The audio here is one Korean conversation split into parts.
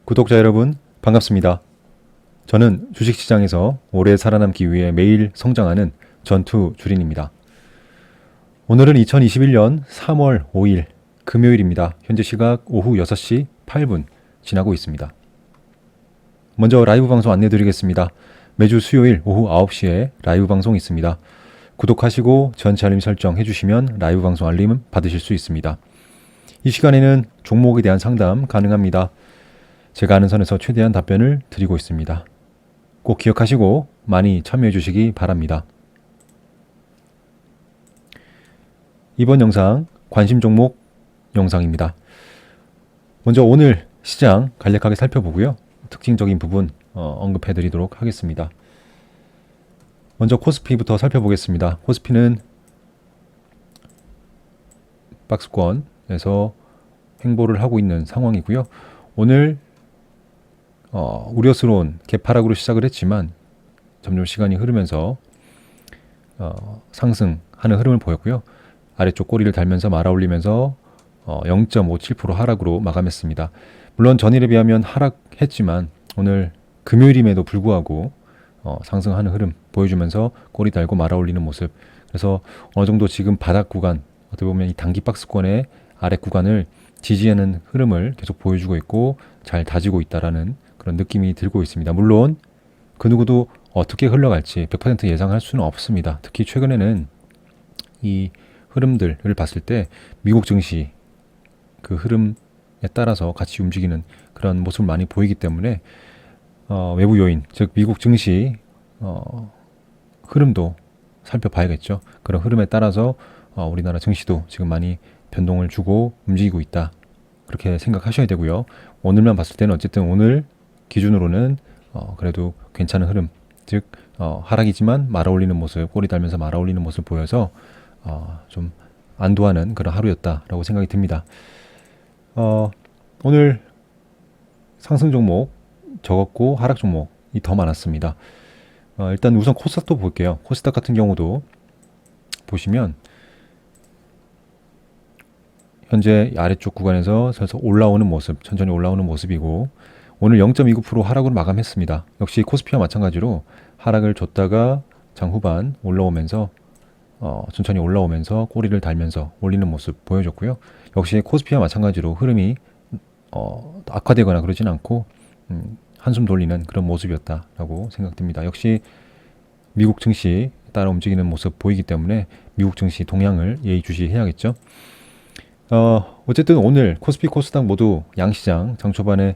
구독자 여러분, 반갑습니다. 저는 주식시장에서 오래 살아남기 위해 매일 성장하는 전투 주린입니다. 오늘은 2021년 3월 5일 금요일입니다. 현재 시각 오후 6시 8분 지나고 있습니다. 먼저 라이브 방송 안내드리겠습니다. 매주 수요일 오후 9시에 라이브 방송 있습니다. 구독하시고 전체 알림 설정 해주시면 라이브 방송 알림 받으실 수 있습니다. 이 시간에는 종목에 대한 상담 가능합니다. 제가 아는 선에서 최대한 답변을 드리고 있습니다. 꼭 기억하시고 많이 참여해 주시기 바랍니다. 이번 영상 관심 종목 영상입니다. 먼저 오늘 시장 간략하게 살펴보고요. 특징적인 부분 언급해 드리도록 하겠습니다. 먼저 코스피부터 살펴보겠습니다. 코스피는 박스권에서 횡보를 하고 있는 상황이고요. 오늘 우려스러운 개파락으로 시작을 했지만 점점 시간이 흐르면서 상승하는 흐름을 보였고요. 아래쪽 꼬리를 달면서 말아올리면서 0.57% 하락으로 마감했습니다. 물론 전일에 비하면 하락했지만 오늘 금요일임에도 불구하고 상승하는 흐름 보여주면서 꼬리 달고 말아올리는 모습. 그래서 어느 정도 지금 바닥 구간, 어떻게 보면 이 단기 박스권의 아래 구간을 지지하는 흐름을 계속 보여주고 있고 잘 다지고 있다라는 그런 느낌이 들고 있습니다. 물론 그 누구도 어떻게 흘러갈지 100% 예상할 수는 없습니다. 특히 최근에는 이 흐름들을 봤을 때 미국 증시 그 흐름에 따라서 같이 움직이는 그런 모습을 많이 보이기 때문에 외부 요인, 즉 미국 증시 흐름도 살펴봐야겠죠. 그런 흐름에 따라서 우리나라 증시도 지금 많이 변동을 주고 움직이고 있다. 그렇게 생각하셔야 되고요. 오늘만 봤을 때는 어쨌든 오늘 기준으로는 그래도 괜찮은 흐름, 즉 하락이지만 말아올리는 모습, 꼬리 달면서 말아올리는 모습을 보여서 좀 안도하는 그런 하루였다라고 생각이 듭니다. 오늘 상승 종목 적었고 하락 종목이 더 많았습니다. 일단 우선 코스닥도 볼게요. 코스닥 같은 경우도 보시면 현재 아래쪽 구간에서 서서 올라오는 모습, 천천히 올라오는 모습이고 오늘 0.29% 하락으로 마감했습니다. 역시 코스피와 마찬가지로 하락을 줬다가 장후반 올라오면서 천천히 올라오면서 꼬리를 달면서 올리는 모습 보여줬고요. 역시 코스피와 마찬가지로 흐름이 악화되거나 그러진 않고 한숨 돌리는 그런 모습이었다라고 생각됩니다. 역시 미국 증시 따라 움직이는 모습 보이기 때문에 미국 증시 동향을 예의주시해야겠죠. 어쨌든 오늘 코스피 코스닥 모두 양시장 장 초반에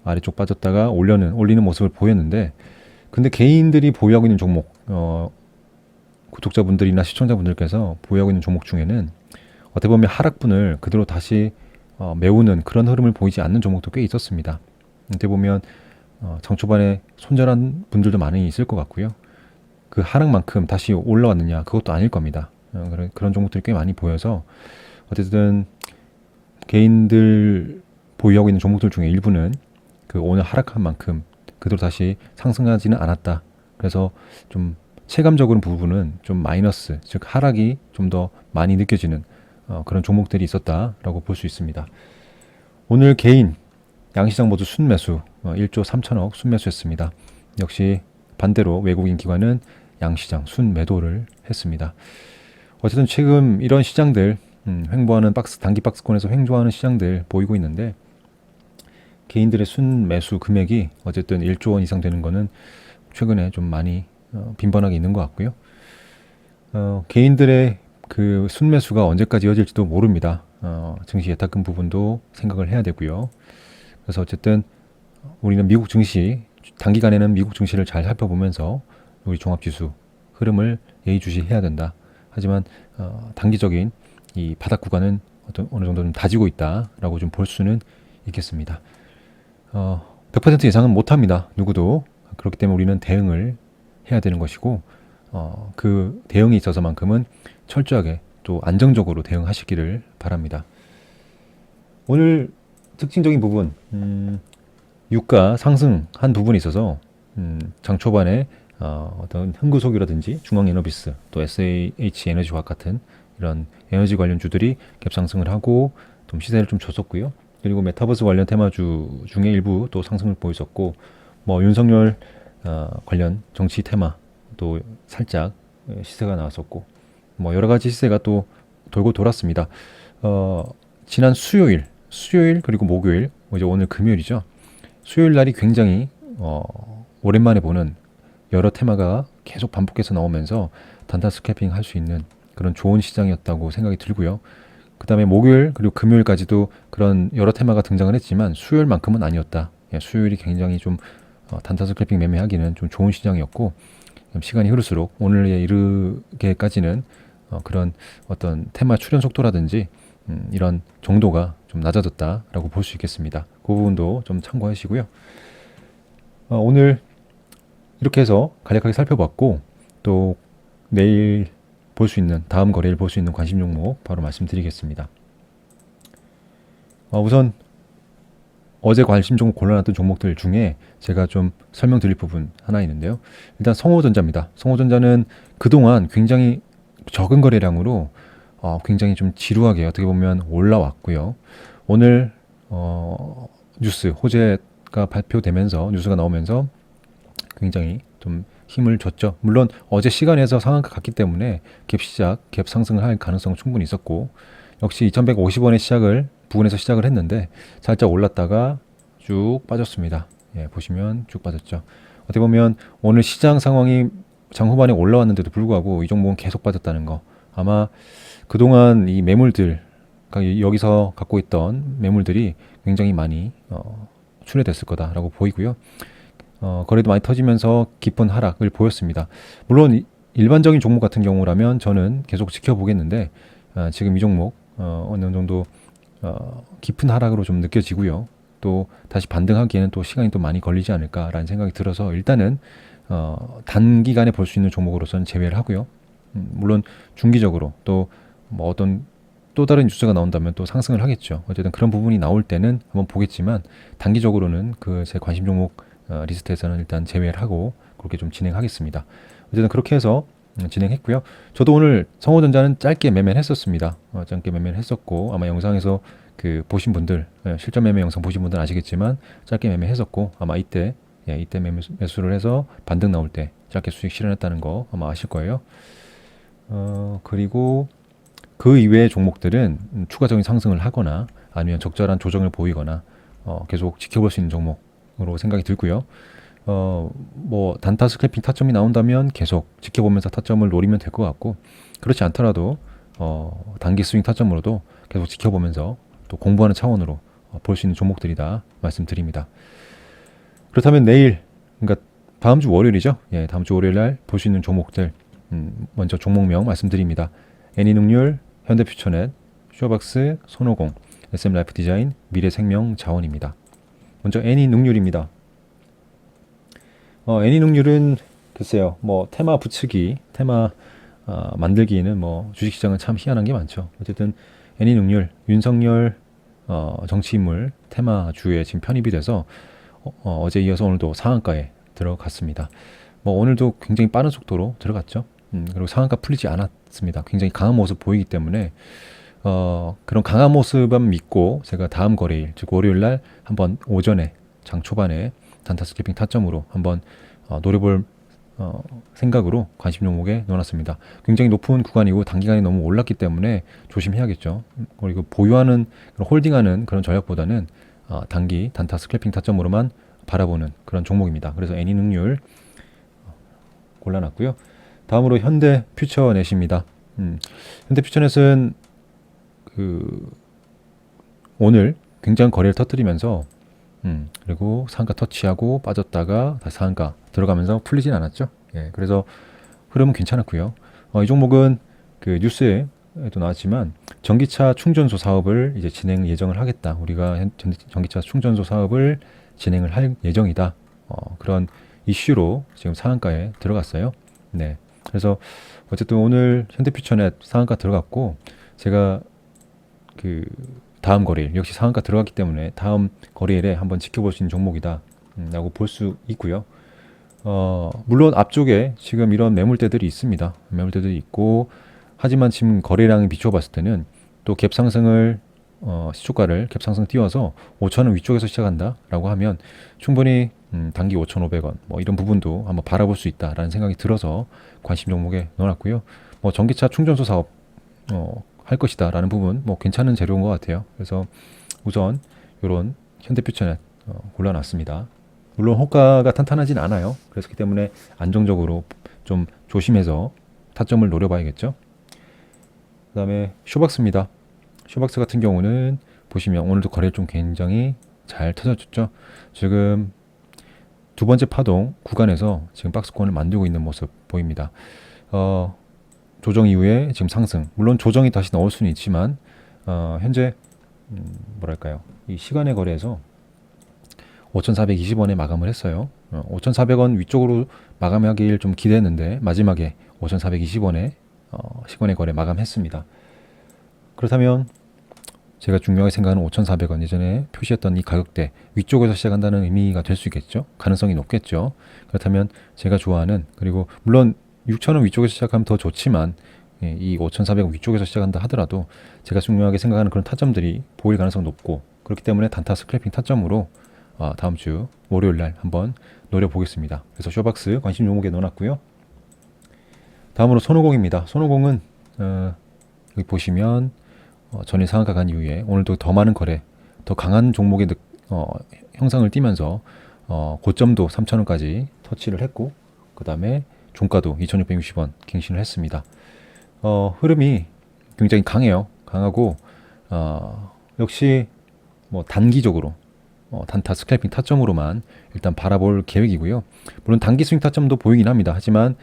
아래쪽 빠졌다가 올리는 모습을 보였는데 근데 개인들이 보유하고 있는 종목 구독자분들이나 시청자분들께서 보유하고 있는 종목 중에는 어떻게 보면 하락분을 그대로 다시 메우는 그런 흐름을 보이지 않는 종목도 꽤 있었습니다. 어떻게 보면 장 초반에 손절한 분들도 많이 있을 것 같고요. 그 하락만큼 다시 올라왔느냐 그것도 아닐 겁니다. 그런 종목들이 꽤 많이 보여서 어쨌든 개인들 보유하고 있는 종목들 중에 일부는 그 오늘 하락한 만큼 그대로 다시 상승하지는 않았다. 그래서 좀 체감적으로 부분은 좀 마이너스, 즉 하락이 좀 더 많이 느껴지는 그런 종목들이 있었다라고 볼 수 있습니다. 오늘 개인 양시장 모두 순매수 1조 3천억 순매수했습니다. 역시 반대로 외국인 기관은 양시장 순매도를 했습니다. 어쨌든 최근 이런 시장들 횡보하는 단기 박스권에서 횡보하는 시장들 보이고 있는데 개인들의 순매수 금액이 어쨌든 1조 원 이상 되는 거는 최근에 좀 많이 빈번하게 있는 것 같고요. 개인들의 그 순매수가 언제까지 이어질지도 모릅니다. 증시 예탁금 부분도 생각을 해야 되고요. 그래서 어쨌든 우리는 미국 증시 단기간에는 미국 증시를 잘 살펴보면서 우리 종합지수 흐름을 예의주시해야 된다. 하지만 단기적인 이 바닥 구간은 어느 정도 좀 다지고 있다라고 좀 볼 수는 있겠습니다. 100% 예상은 못합니다. 누구도. 그렇기 때문에 우리는 대응을 해야 되는 것이고 그 대응에 있어서만큼은 철저하게 또 안정적으로 대응하시기를 바랍니다. 오늘 특징적인 부분 유가 상승한 부분이 있어서 장 초반에 어떤 흥구석유라든지 중앙에너비스 또 SH에너지화학 같은 이런 에너지 관련 주들이 갭상승을 하고 좀 시세를 좀 줬었고요. 그리고 메타버스 관련 테마주 중에 일부 또 상승을 보였었고, 뭐 윤석열 관련 정치 테마 또 살짝 시세가 나왔었고, 뭐 여러 가지 시세가 또 돌고 돌았습니다. 지난 수요일 그리고 목요일, 이제 오늘 금요일이죠. 수요일 날이 굉장히 오랜만에 보는 여러 테마가 계속 반복해서 나오면서 단타 스캐핑 할 수 있는 그런 좋은 시장이었다고 생각이 들고요. 그 다음에 목요일 그리고 금요일까지도 그런 여러 테마가 등장을 했지만 수요일만큼은 아니었다. 수요일이 굉장히 좀 단타 스캐핑 매매하기는 좀 좋은 시장이었고, 시간이 흐를수록 오늘에 이르게까지는 그런 어떤 테마 출현 속도라든지 이런 정도가 좀 낮아졌다라고 볼 수 있겠습니다. 그 부분도 좀 참고하시고요. 오늘 이렇게 해서 간략하게 살펴봤고, 또 내일 볼 수 있는, 다음 거래일 볼 수 있는 관심 종목 바로 말씀드리겠습니다. 우선 어제 관심 종목 골라놨던 종목들 중에 제가 좀 설명드릴 부분 하나 있는데요. 일단 성호전자입니다. 성호전자는 그동안 굉장히 적은 거래량으로 굉장히 좀 지루하게 어떻게 보면 올라왔고요. 오늘 뉴스 호재가 발표되면서, 뉴스가 나오면서 굉장히 좀 힘을 줬죠. 물론 어제 시간에서 상한가 갔기 때문에 갭 상승을 할 가능성은 충분히 있었고, 역시 2150원의 부근에서 시작을 했는데 살짝 올랐다가 쭉 빠졌습니다. 보시면 쭉 빠졌죠. 어떻게 보면 오늘 시장 상황이 장 후반에 올라왔는데도 불구하고 이 종목은 계속 빠졌다는 거, 아마 그동안 이 매물들, 그러니까 여기서 갖고 있던 매물들이 굉장히 많이 출회됐을 거다라고 보이고요. 거래도 많이 터지면서 깊은 하락을 보였습니다. 물론 일반적인 종목 같은 경우라면 저는 계속 지켜보겠는데, 지금 이 종목 어느 정도 깊은 하락으로 좀 느껴지고요. 또 다시 반등하기에는 또 시간이 또 많이 걸리지 않을까라는 생각이 들어서 일단은 단기간에 볼 수 있는 종목으로서는 제외를 하고요. 물론 중기적으로 또 뭐 어떤 또 다른 뉴스가 나온다면 또 상승을 하겠죠. 어쨌든 그런 부분이 나올 때는 한번 보겠지만, 단기적으로는 그 제 관심 종목 리스트에서는 일단 제외를 하고 그렇게 좀 진행하겠습니다. 어쨌든 그렇게 해서 진행했고요. 저도 오늘 성호전자는 짧게 매매를 했었습니다. 짧게 매매를 했었고, 아마 영상에서 그 보신 분들, 실전 매매 영상 보신 분들은 아시겠지만 짧게 매매했었고, 아마 이때 매수를 해서 반등 나올 때 짧게 수익 실현했다는 거 아마 아실 거예요. 그리고 그 이외의 종목들은 추가적인 상승을 하거나 아니면 적절한 조정을 보이거나 계속 지켜볼 수 있는 종목으로 생각이 들고요. 뭐 단타 스캘핑 타점이 나온다면 계속 지켜보면서 타점을 노리면 될 것 같고, 그렇지 않더라도 단기 스윙 타점으로도 계속 지켜보면서 또 공부하는 차원으로 볼 수 있는 종목들이다 말씀드립니다. 그렇다면 내일, 그러니까 다음 주 월요일이죠. 다음 주 월요일 날 볼 수 있는 종목들, 먼저 종목명 말씀드립니다. 애니능률, 현대퓨처넷, 쇼박스, 손오공, SM라이프디자인, 미래생명자원입니다. 먼저 애니능률입니다. 애니능률은 글쎄요, 뭐 테마 붙이기, 테마 만들기에는 뭐 주식시장은 참 희한한 게 많죠. 어쨌든 애니능률, 윤석열 정치인물 테마주에 지금 편입이 돼서 어제 이어서 오늘도 상한가에 들어갔습니다. 뭐 오늘도 굉장히 빠른 속도로 들어갔죠. 그리고 상한가 풀리지 않았습니다. 굉장히 강한 모습 보이기 때문에 그런 강한 모습만 믿고 제가 다음 거래일, 즉 월요일 날 한번 오전에 장 초반에 단타 스캐핑 타점으로 한번 노려볼 생각으로 관심 종목에 넣어놨습니다. 굉장히 높은 구간이고 단기간에 너무 올랐기 때문에 조심해야겠죠. 그리고 보유하는, 홀딩하는 그런 전략보다는 단기 단타 스캐핑 타점으로만 바라보는 그런 종목입니다. 그래서 애니능률 골라놨고요. 다음으로 현대퓨처넷입니다. 현대퓨처넷은 오늘 굉장한 거래를 터뜨리면서 그리고 상한가 터치하고 빠졌다가 다시 상한가 들어가면서 풀리진 않았죠. 그래서 흐름은 괜찮았고요. 이 종목은 그 뉴스에도 나왔지만 전기차 충전소 사업을 이제 진행 예정을 하겠다. 우리가 전기차 충전소 사업을 진행을 할 예정이다. 그런 이슈로 지금 상한가에 들어갔어요. 그래서 어쨌든 오늘 현대퓨처넷 상한가 들어갔고, 제가 그 다음 거래일 역시 상한가 들어갔기 때문에 다음 거래일에 한번 지켜볼 수 있는 종목이다 라고 볼 수 있고요. 물론 앞쪽에 지금 이런 매물대들이 있습니다. 매물대들이 있고, 하지만 지금 거래량이 비춰봤을 때는 또 갭 상승을 시초가를 갭상승 띄워서 5,000원 위쪽에서 시작한다라고 하면 충분히 단기 5,500원 뭐 이런 부분도 한번 바라볼 수 있다라는 생각이 들어서 관심 종목에 넣어놨고요. 뭐 전기차 충전소 사업 할 것이다라는 부분 뭐 괜찮은 재료인 것 같아요. 그래서 우선 이런 현대퓨처넷 골라놨습니다. 물론 호가가 탄탄하진 않아요. 그렇기 때문에 안정적으로 좀 조심해서 타점을 노려봐야겠죠. 그 다음에 쇼박스입니다. 쇼박스 같은 경우는 보시면 오늘도 거래를 좀 굉장히 잘 터졌죠. 지금 두 번째 파동 구간에서 지금 박스권을 만들고 있는 모습 보입니다. 조정 이후에 지금 상승. 물론 조정이 다시 나올 수는 있지만 현재 뭐랄까요? 이 시간의 거래에서 5,420원에 마감을 했어요. 5,400원 위쪽으로 마감하길 좀 기대했는데 마지막에 5,420원에 시간의 거래 마감했습니다. 그렇다면 제가 중요하게 생각하는 5,400원 예전에 표시했던 이 가격대 위쪽에서 시작한다는 의미가 될 수 있겠죠. 가능성이 높겠죠. 그렇다면 제가 좋아하는 그리고 물론 6,000원 위쪽에서 시작하면 더 좋지만 이 5,400원 위쪽에서 시작한다 하더라도 제가 중요하게 생각하는 그런 타점들이 보일 가능성이 높고 그렇기 때문에 단타 스크래핑 타점으로 다음 주 월요일 날 한번 노려보겠습니다. 그래서 쇼박스 관심 종목에 넣어놨고요. 다음으로 손오공입니다. 손오공은 여기 보시면 전일 상한가 간 이후에 오늘도 더 많은 거래, 더 강한 종목의 형상을 띠면서 고점도 3,000원까지 터치를 했고 그 다음에 종가도 2,660원 갱신을 했습니다. 흐름이 굉장히 강해요. 강하고 역시 뭐 단기적으로 단타 스크래핑 타점으로만 일단 바라볼 계획이고요. 물론 단기 스윙 타점도 보이긴 합니다. 하지만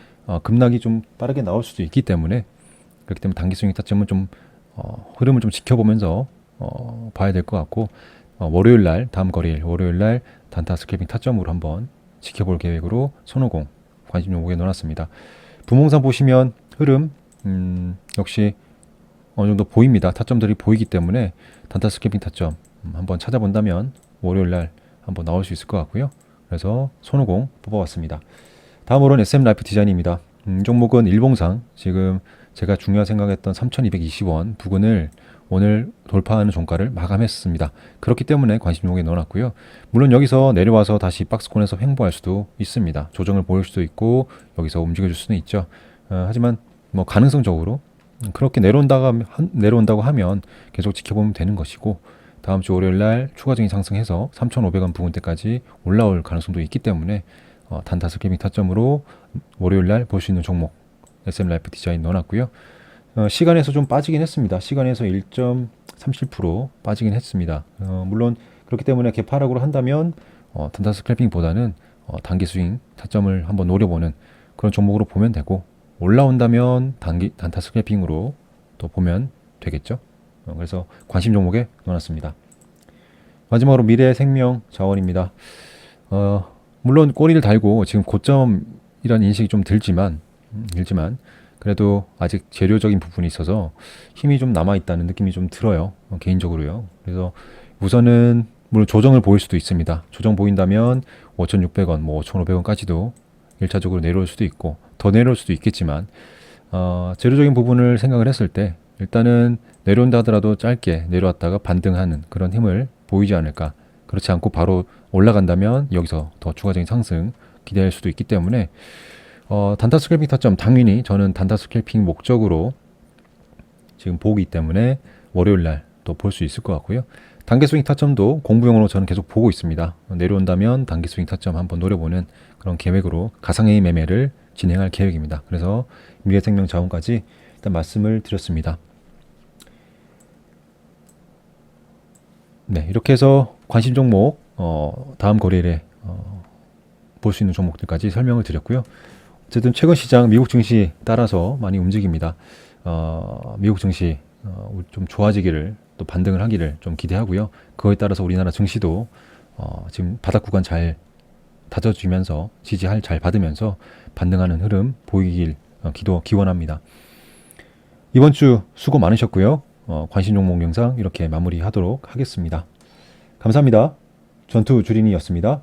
급락이 좀 빠르게 나올 수도 있기 때문에 그렇기 때문에 단기 스윙 타점은 좀 흐름을 좀 지켜보면서 봐야 될 것 같고 월요일 날 다음 거래일 월요일 날 단타 스크래핑 타점으로 한번 지켜볼 계획으로 손오공 관심 종목에 넣어놨습니다. 부동산 보시면 흐름 역시 어느 정도 보입니다. 타점들이 보이기 때문에 단타 스크래핑 타점 한번 찾아본다면 월요일 날 한번 나올 수 있을 것 같고요. 그래서 손오공 뽑아왔습니다. 다음으로는 SM 라이프 디자인입니다. 종목은 일봉상 지금 제가 중요한 생각했던 3,220원 부근을 오늘 돌파하는 종가를 마감했습니다. 그렇기 때문에 관심 종목에 넣어놨고요. 물론 여기서 내려와서 다시 박스권에서 횡보할 수도 있습니다. 조정을 보일 수도 있고 여기서 움직여줄 수는 있죠. 하지만 뭐 가능성적으로 그렇게 내려온다고 하면 계속 지켜보면 되는 것이고 다음 주 월요일 날 추가적인 상승해서 3,500원 부근대까지 올라올 가능성도 있기 때문에 단타 스크래핑 타점으로 월요일 날 볼 수 있는 종목 SM 라이프 디자인 넣어놨고요. 시간에서 좀 빠지긴 했습니다. 시간에서 1.37% 빠지긴 했습니다. 물론 그렇기 때문에 개파락으로 한다면 단타 스크래핑보다는 단기 스윙 타점을 한번 노려보는 그런 종목으로 보면 되고 올라온다면 단타 스크래핑으로 또 보면 되겠죠. 그래서 관심 종목에 넣어놨습니다. 마지막으로 미래생명자원입니다. 물론 꼬리를 달고 지금 고점이라는 인식이 좀 들지만 그래도 아직 재료적인 부분이 있어서 힘이 좀 남아있다는 느낌이 좀 들어요. 개인적으로요. 그래서 우선은 물론 조정을 보일 수도 있습니다. 조정 보인다면 5,600원, 뭐 5,500원까지도 1차적으로 내려올 수도 있고 더 내려올 수도 있겠지만 재료적인 부분을 생각을 했을 때 일단은 내려온다 하더라도 짧게 내려왔다가 반등하는 그런 힘을 보이지 않을까. 그렇지 않고 바로 올라간다면 여기서 더 추가적인 상승 기대할 수도 있기 때문에 단타 스크래핑 타점 당연히 저는 단타 스크래핑 목적으로 지금 보기 때문에 월요일 날 또 볼 수 있을 것 같고요. 단기 스윙 타점도 공부용으로 저는 계속 보고 있습니다. 내려온다면 단기 스윙 타점 한번 노려보는 그런 계획으로 가상의 매매를 진행할 계획입니다. 그래서 미래생명자원까지 일단 말씀을 드렸습니다. 네, 이렇게 해서 관심 종목 다음 거래일에 볼 수 있는 종목들까지 설명을 드렸고요. 어쨌든 최근 시장 미국 증시 따라서 많이 움직입니다. 미국 증시 좀 좋아지기를 또 반등을 하기를 좀 기대하고요. 그거에 따라서 우리나라 증시도 지금 바닥 구간 잘 다져주면서 지지할 잘 받으면서 반등하는 흐름 보이길 기원합니다. 이번 주 수고 많으셨고요. 관심 종목 영상 이렇게 마무리하도록 하겠습니다. 감사합니다. 전투 주린이였습니다.